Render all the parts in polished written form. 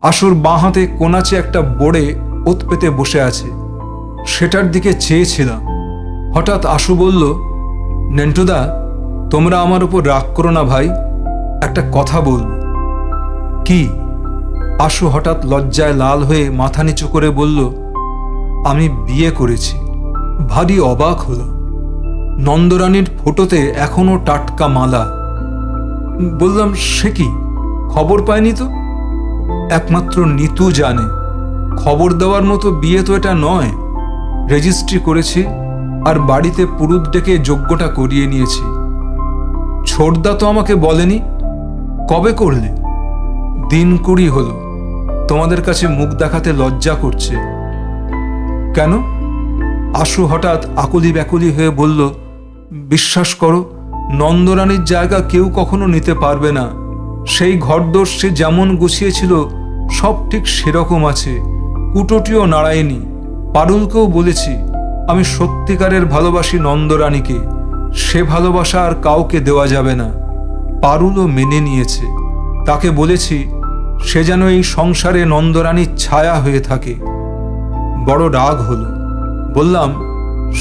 আশুর বাঁ হাতে কোনাচে একটা বোড়ে ওত পেতে বসে আছে। সেটার দিকে চেয়েছিলাম। হঠাৎ আশু বলল, নেন্টুদা, তোমরা আমার উপর রাগ করো না ভাই, একটা কথা বলব। কি? আশু হঠাৎ লজ্জায় লাল হয়ে মাথা নিচু করে বলল, আমি বিয়ে করেছি। ভারী অবাক হলো। নন্দরানীর ফটোতে এখনো টাটকা মালা। বললাম, সে কি, খবর পায়নি তো? একমাত্র নিতু জানে। খবর দেওয়ার মতো বিয়ে তো এটা নয়। রেজিস্ট্রি করেছি আর বাড়িতে পুরুত ডেকে যজ্ঞটা করিয়ে নিয়েছি। ছোটদা তো আমাকে বলেনি। কবে করলে? দিন 20 হলো। তোমাদের কাছে মুখ দেখাতে লজ্জা করছে। কেন? আশু হঠাৎ আকুলি ব্যাকুলি হয়ে বলল, বিশ্বাস করো, নন্দরানীর জায়গা কেউ কখনো নিতে পারবে না। সেই ঘরদোর সে যেমন গুছিয়েছিল সব ঠিক সেরকম আছে, কুটোটিও নাড়ায়নি। পারুলকেও বলেছি আমি সত্যিকারের ভালোবাসি নন্দরানীকে, সে ভালোবাসা আর কাউকে দেওয়া যাবে না। পারুলও মেনে নিয়েছে। তাকে বলেছি সে যেন এই সংসারে নন্দরানীর ছায়া হয়ে থাকে। বড় রাগ হলো। বললাম,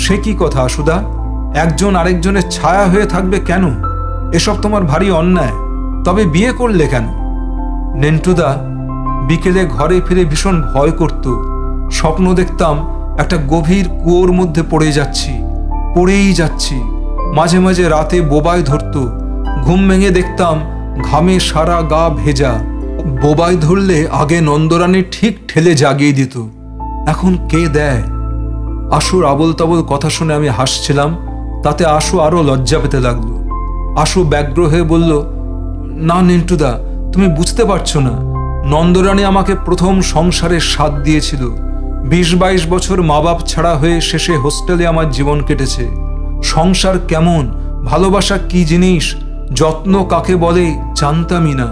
সে কি কথা আশুদা? একজন আরেকজনের ছায়া হয়ে থাকবে কেন? এসব তোমার ভারী অন্যায়। তবে বিয়ে করলে কেন? নেন্টুদা, বিকেলে ঘরে ফিরে ভীষণ ভয় করত। স্বপ্ন দেখতাম একটা গভীর কুয়োর মধ্যে পড়েই যাচ্ছি। মাঝে মাঝে রাতে বোবায় ধরত। ঘুম ভেঙে দেখতাম ঘামে সারা গা ভেজা। বোবায় ধরলে আগে নন্দরানী ঠিক ঠেলে জাগিয়ে দিত। এখন কে দেয়? আশুর আবল তাবল কথা শুনে আমি হাসছিলাম। তাতে আশু আরো লজ্জা পেতে লাগলো। আশু ব্যগ্র হয়ে বলল, না নেন্টুদা, তুমি বুঝতে পারছো না। নন্দরানী আমাকে প্রথম সংসারের স্বাদ দিয়েছিল। 20-22 বছর মা বাপ ছাড়া হয়ে শেষে হোস্টেলে আমার জীবন কেটেছে। সংসার কেমন, ভালোবাসা কি জিনিস, যত্ন কাকে বলে জানতামই না।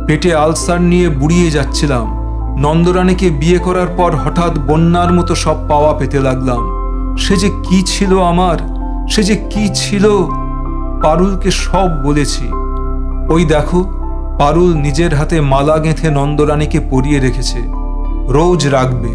পেটে আলসার নিয়ে বুড়িয়ে যাচ্ছিলাম। নন্দরানীকে বিয়ে করার পর হঠাৎ বন্যার মতো সব পাওয়া পেতে লাগলাম। সে যে কি ছিল আমার, সে যে কি ছিল। পারুলকে সব বলেছি। ওই দেখো, পারুল নিজের হাতে মালা গেঁথে নন্দরানীকে পরিয়ে রেখেছে, রোজ রাখবে।